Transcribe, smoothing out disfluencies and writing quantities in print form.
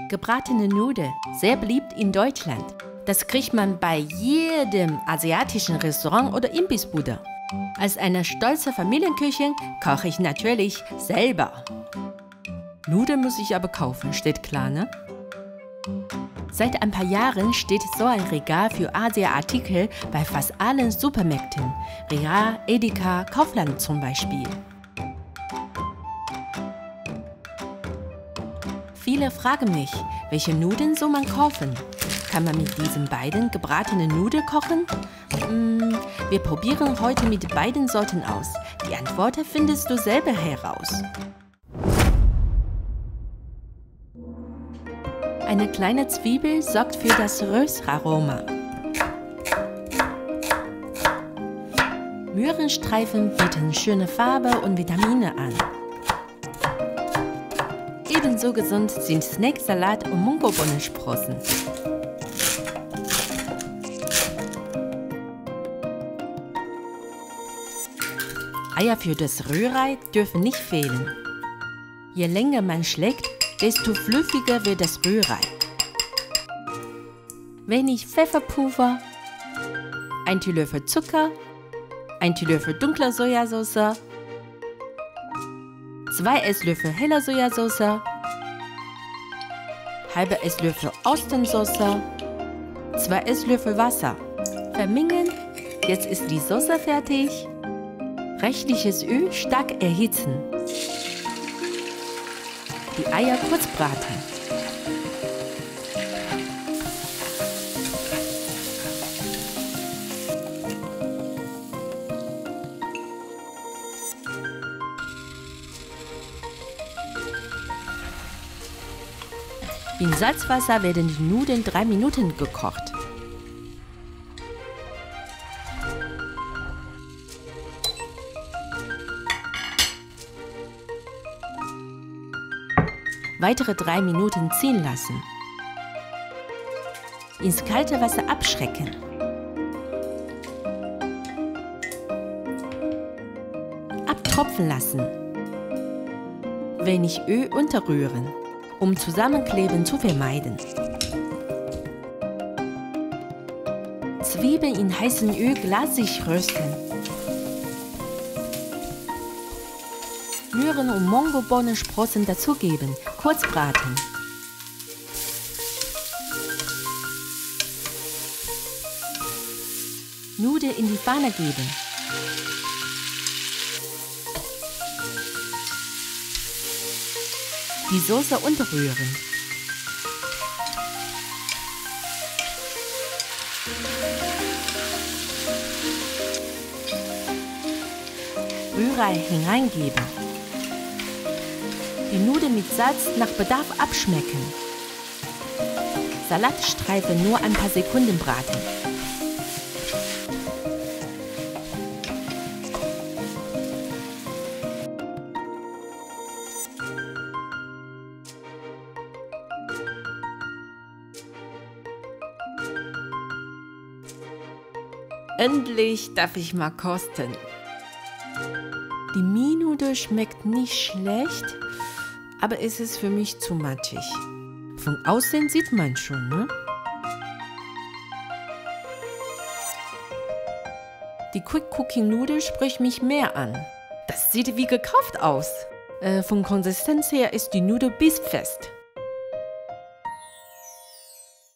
Gebratene Nudeln, sehr beliebt in Deutschland. Das kriegt man bei jedem asiatischen Restaurant oder Imbissbude. Als eine stolze Familienküche koche ich natürlich selber. Nudeln muss ich aber kaufen, steht klar, ne? Seit ein paar Jahren steht so ein Regal für Asia-Artikel bei fast allen Supermärkten. Real, Edeka, Kaufland zum Beispiel. Viele fragen mich, welche Nudeln soll man kaufen? Kann man mit diesen beiden gebratenen Nudeln kochen? Wir probieren heute mit beiden Sorten aus. Die Antwort findest du selber heraus. Eine kleine Zwiebel sorgt für das Röstaroma. Möhrenstreifen bieten schöne Farbe und Vitamine an. Ebenso gesund sind Snacksalat und Mungobohnensprossen. Eier für das Rührei dürfen nicht fehlen. Je länger man schlägt, desto fluffiger wird das Rührei. Wenig Pfefferpulver, ein Teelöffel Zucker, ein Teelöffel dunkler Sojasauce, 2 Esslöffel heller Sojasauce, halbe Esslöffel Austernsoße, 2 Esslöffel Wasser. Vermengen, jetzt ist die Soße fertig. Reichliches Öl stark erhitzen. Die Eier kurz braten. In Salzwasser werden die Nudeln 3 Minuten gekocht. Weitere 3 Minuten ziehen lassen. Ins kalte Wasser abschrecken. Abtropfen lassen. Wenig Öl unterrühren, um Zusammenkleben zu vermeiden. Zwiebeln in heißem Öl glasig rösten. Möhren- und Mungobohnensprossen dazugeben, kurz braten. Nudeln in die Pfanne geben. Die Soße unterrühren. Rührei hineingeben. Die Nudeln mit Salz nach Bedarf abschmecken. Salatstreifen nur ein paar Sekunden braten. Endlich darf ich mal kosten. Die Mie-Nudel schmeckt nicht schlecht, aber es ist für mich zu matschig. Von außen sieht man schon, ne? Die Quick-Cooking-Nudel spricht mich mehr an. Das sieht wie gekauft aus. Von Konsistenz her ist die Nudel bissfest.